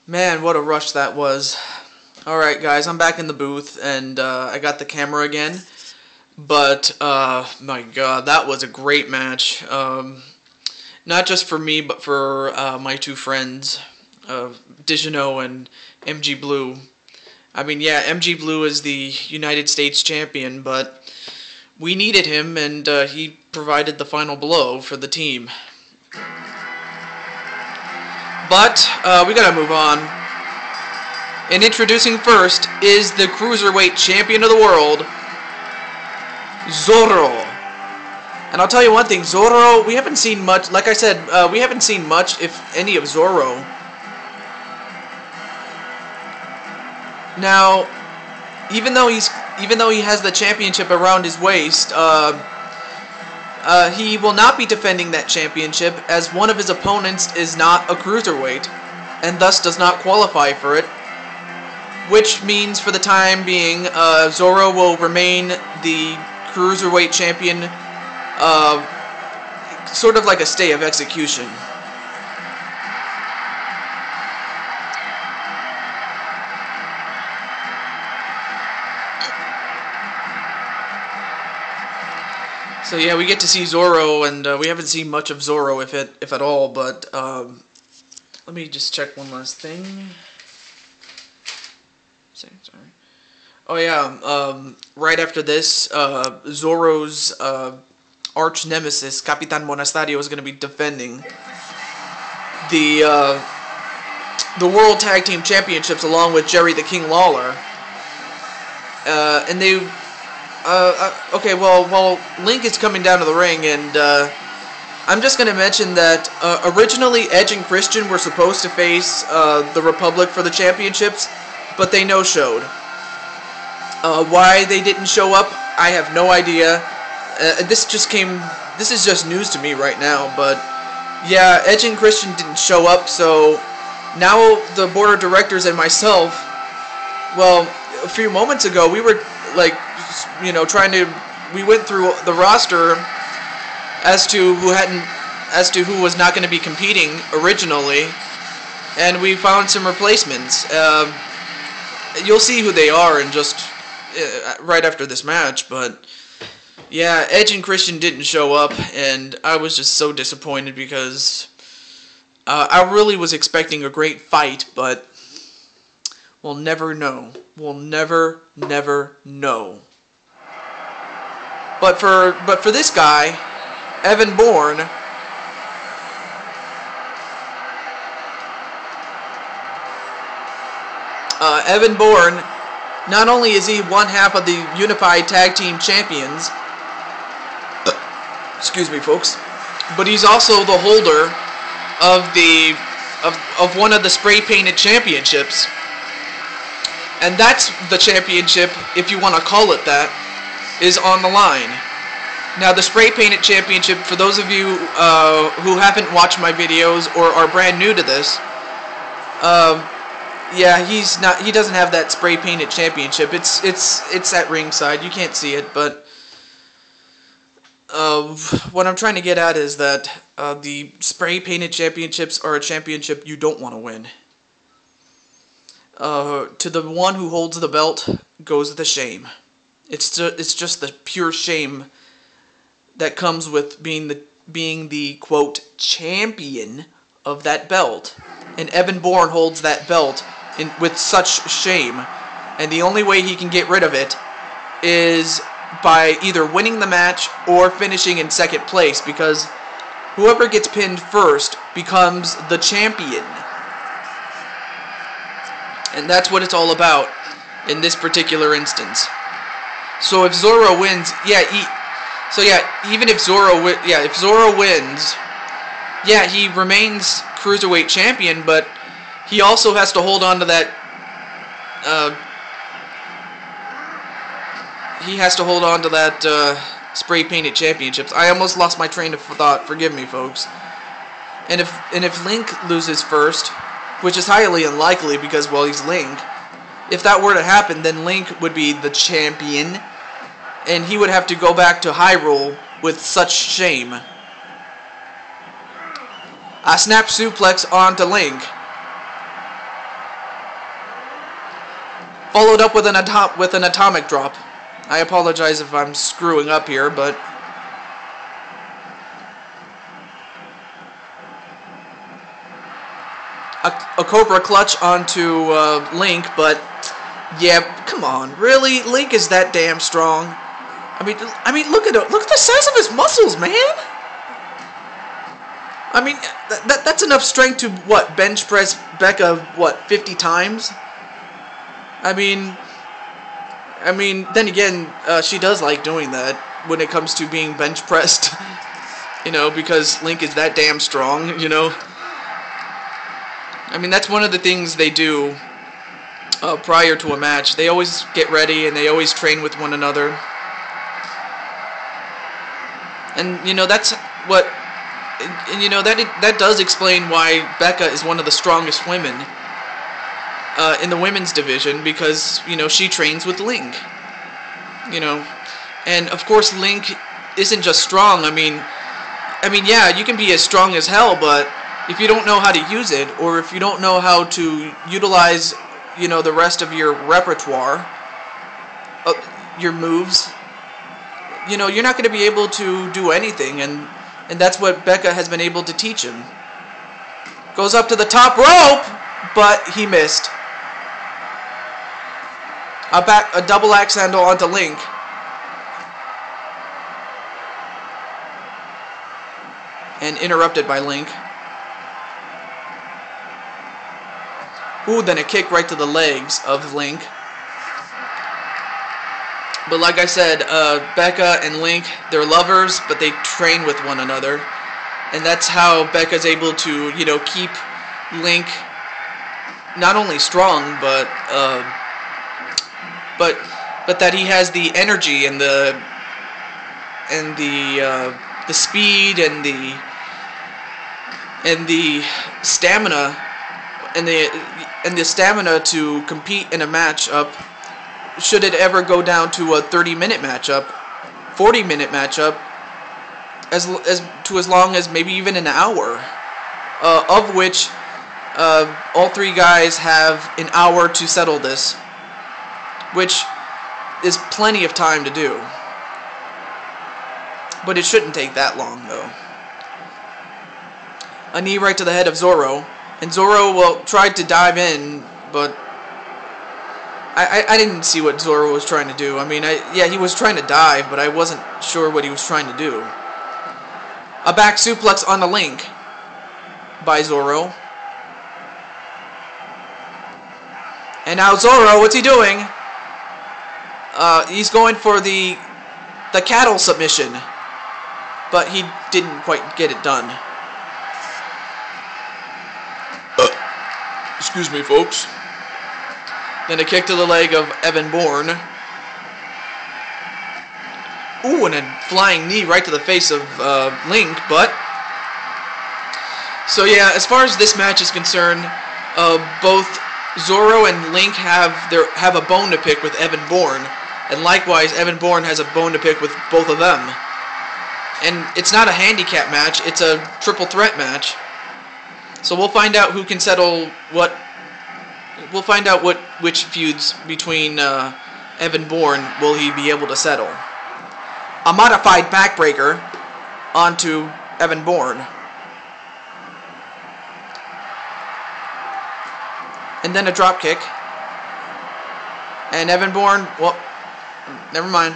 Man, what a rush that was. Alright guys, I'm back in the booth, and I got the camera again. But, my god, that was a great match. Not just for me, but for my two friends, Digino and MG Blue. I mean, yeah, MG Blue is the United States champion, but we needed him, and he provided the final blow for the team. But we gotta move on. And introducing first is the Cruiserweight Champion of the World, Zorro. And I'll tell you one thing, Zorro, we haven't seen much, like I said, we haven't seen much, if any, of Zorro. Now, even though he has the championship around his waist, he will not be defending that championship, as one of his opponents is not a cruiserweight, and thus does not qualify for it. Which means, for the time being, Zorro will remain the cruiserweight champion, sort of like a stay of execution. So yeah, we get to see Zorro, and we haven't seen much of Zorro, if at all. But let me just check one last thing. Sorry. Oh yeah, right after this, Zorro's arch nemesis, Capitan Monasterio, is going to be defending the World Tag Team Championships along with Jerry the King Lawler. And they. Okay, well, Link is coming down to the ring, and I'm just going to mention that originally Edge and Christian were supposed to face the Republic for the championships, but they no-showed. Why they didn't show up, I have no idea. This is just news to me right now, but yeah, Edge and Christian didn't show up, so now the board of directors and myself, well, a few moments ago, we were, like, you know, we went through the roster as to who was not going to be competing originally, and we found some replacements. You'll see who they are in just right after this match, but yeah, Edge and Christian didn't show up, and I was just so disappointed because I really was expecting a great fight, but we'll never know. We'll never know. But for this guy, Evan Bourne, not only is he one half of the Unified Tag Team Champions, excuse me, folks, but he's also the holder of one of the spray-painted championships. And that's the championship, if you want to call it that, is on the line. Now, the spray-painted championship, for those of you who haven't watched my videos or are brand new to this, yeah, he doesn't have that spray-painted championship. It's at ringside. You can't see it, but what I'm trying to get at is that the spray-painted championships are a championship you don't want to win. To the one who holds the belt goes the shame. It's just the pure shame that comes with being the quote champion of that belt. And Evan Bourne holds that belt with such shame, and the only way he can get rid of it is by either winning the match or finishing in second place, because whoever gets pinned first becomes the champion. And that's what it's all about in this particular instance. So if Zorro wins, even if Zorro wins, yeah, he remains Cruiserweight Champion, but he also has to hold on to that, spray-painted championships. I almost lost my train of thought, forgive me, folks. And if Link loses first, which is highly unlikely because, well, he's Link. If that were to happen, then Link would be the champion, and he would have to go back to Hyrule with such shame. A snap suplex onto Link. Followed up with an atomic drop. I apologize if I'm screwing up here, but a Cobra clutch onto Link, but yeah, come on, really? Link is that damn strong? I mean, look at the size of his muscles, man. I mean, that's enough strength to what, bench press Becca what, 50 times? I mean, then again, she does like doing that when it comes to being bench pressed, you know, because Link is that damn strong, you know. I mean, that's one of the things they do prior to a match. They always get ready and they always train with one another. And, you know, that's what, you know, that does explain why Becca is one of the strongest women in the women's division, because, you know, she trains with Link, you know. And, of course, Link isn't just strong. I mean, yeah, you can be as strong as hell, but if you don't know how to use it, or if you don't know how to utilize, you know, the rest of your repertoire, your moves, you know, you're not going to be able to do anything, and that's what Becca has been able to teach him. Goes up to the top rope, but he missed. A double axe handle onto Link. And interrupted by Link. Ooh, then a kick right to the legs of Link. But like I said, Becca and Link, they're lovers, but they train with one another. And that's how Becca's able to, you know, keep Link not only strong, but that he has the energy and the speed and the stamina and the stamina to compete in a matchup, should it ever go down to a 30-minute matchup, 40-minute matchup, as long as maybe even an hour, of which all three guys have an hour to settle this, which is plenty of time to do. But it shouldn't take that long, though. A knee right to the head of Zorro. And Zorro, well, tried to dive in, but I didn't see what Zorro was trying to do. I mean, yeah, he was trying to dive, but I wasn't sure what he was trying to do. A back suplex on the Link by Zorro. And now Zorro, what's he doing? He's going for the cattle submission, but he didn't quite get it done. Excuse me, folks. Then a kick to the leg of Evan Bourne. Ooh, and a flying knee right to the face of Link, but... So yeah, as far as this match is concerned, both Zorro and Link have a bone to pick with Evan Bourne, and likewise, Evan Bourne has a bone to pick with both of them. And it's not a handicap match, it's a triple threat match. So we'll find out who can settle what. We'll find out which feuds between Evan Bourne will he be able to settle. A modified backbreaker onto Evan Bourne. And then a drop kick. And Evan Bourne, well, never mind.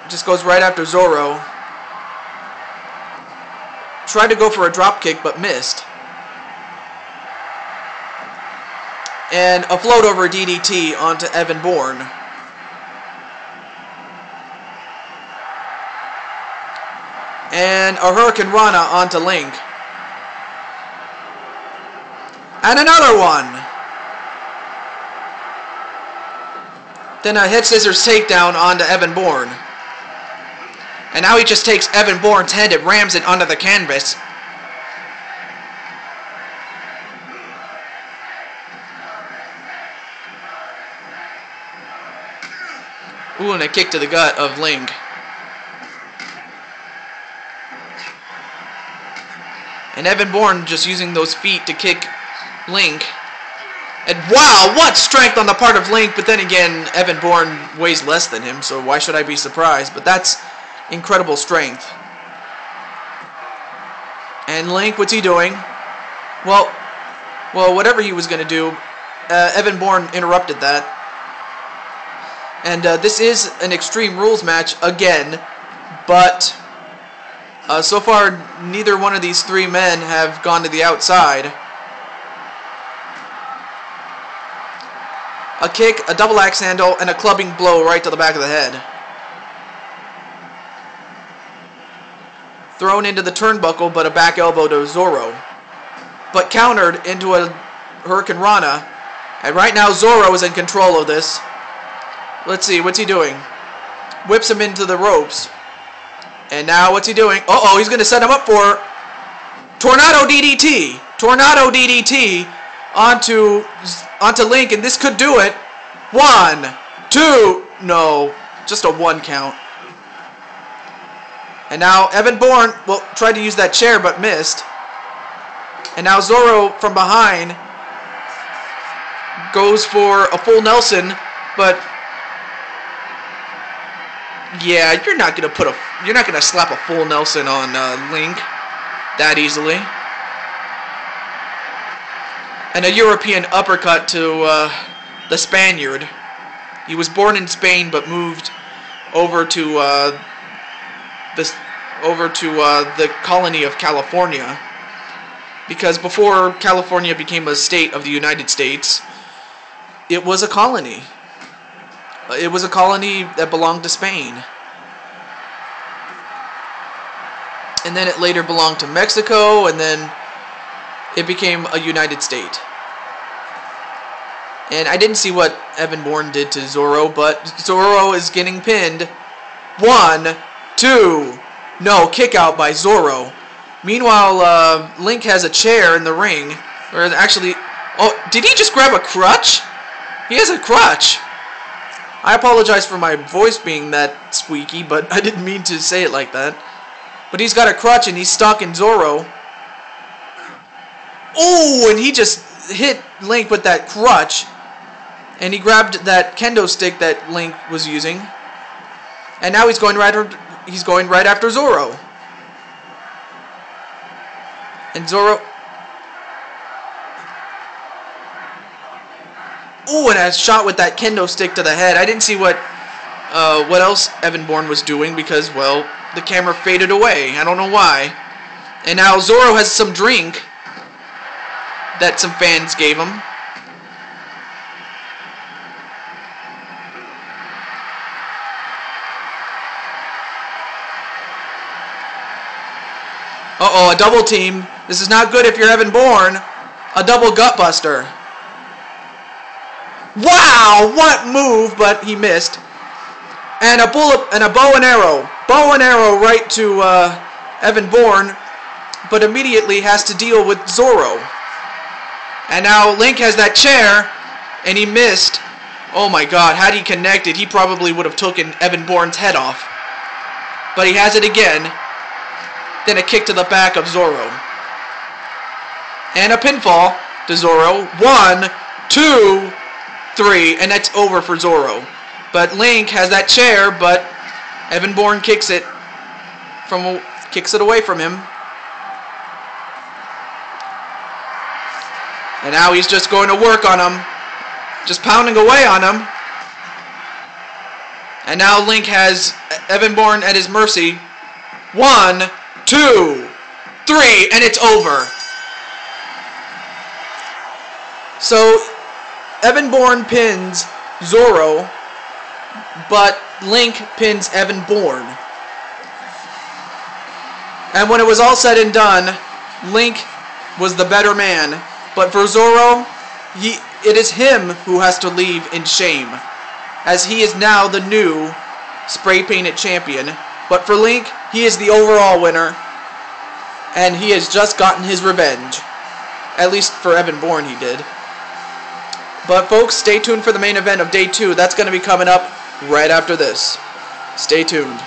Just goes right after Zorro. Tried to go for a drop kick, but missed. And a float over DDT onto Evan Bourne. And a Hurricane Rana onto Link. And another one. Then a head scissors takedown onto Evan Bourne. And now he just takes Evan Bourne's head and rams it onto the canvas. Ooh, and a kick to the gut of Link. And Evan Bourne just using those feet to kick Link. And wow, what strength on the part of Link, but then again, Evan Bourne weighs less than him, so why should I be surprised? But that's incredible strength. And Link, what's he doing? Well, whatever he was going to do, Evan Bourne interrupted that. And this is an Extreme Rules match again, but so far neither one of these three men have gone to the outside. A kick, a double axe handle, and a clubbing blow right to the back of the head. Thrown into the turnbuckle, but a back elbow to Zorro. But countered into a Hurricane Rana. And right now Zorro is in control of this. Let's see, what's he doing? Whips him into the ropes. And now what's he doing? Uh-oh, he's going to set him up for Tornado DDT. Tornado DDT onto Link, and this could do it. 1, 2, no, just a 1 count. And now Evan Bourne, well, tried to use that chair but missed. And now Zorro from behind goes for a full Nelson, but yeah, you're not gonna slap a full Nelson on Link that easily. And a European uppercut to the Spaniard. He was born in Spain but moved over to the colony of California, because before California became a state of the United States, it was a colony. It was a colony that belonged to Spain. And then it later belonged to Mexico, and then it became a United State. And I didn't see what Evan Bourne did to Zorro, but Zorro is getting pinned. 1, 2, no, kick out by Zorro. Meanwhile, Link has a chair in the ring. Or actually, oh, did he just grab a crutch? He has a crutch. I apologize for my voice being that squeaky, but I didn't mean to say it like that. But he's got a crutch and he's stalking Zorro. Oh, and he just hit Link with that crutch. And he grabbed that kendo stick that Link was using. And now he's going right after Zorro. And Zorro... Ooh, and a shot with that kendo stick to the head. I didn't see what else Evan Bourne was doing because, well, the camera faded away. I don't know why. And now Zorro has some drink that some fans gave him. Uh-oh, a double team. This is not good if you're Evan Bourne. A double gutbuster. Wow, what move, but he missed. And a bullet and a bow and arrow. Bow and arrow right to Evan Bourne, but immediately has to deal with Zorro. And now Link has that chair, and he missed. Oh my god, had he connected, he probably would have taken Evan Bourne's head off. But he has it again. Then a kick to the back of Zorro. And a pinfall to Zorro. 1, 2, 3, and that's over for Zorro. But Link has that chair, but Evan Bourne kicks it away from him. And now he's just going to work on him. Just pounding away on him. And now Link has Evan Bourne at his mercy. 1, 2, 3, and it's over. So Evan Bourne pins Zorro, but Link pins Evan Bourne. And when it was all said and done, Link was the better man. But for Zorro, it is him who has to leave in shame, as he is now the new spray-painted champion. But for Link, he is the overall winner, and he has just gotten his revenge. At least for Evan Bourne, he did. But folks, stay tuned for the main event of Day 2. That's going to be coming up right after this. Stay tuned.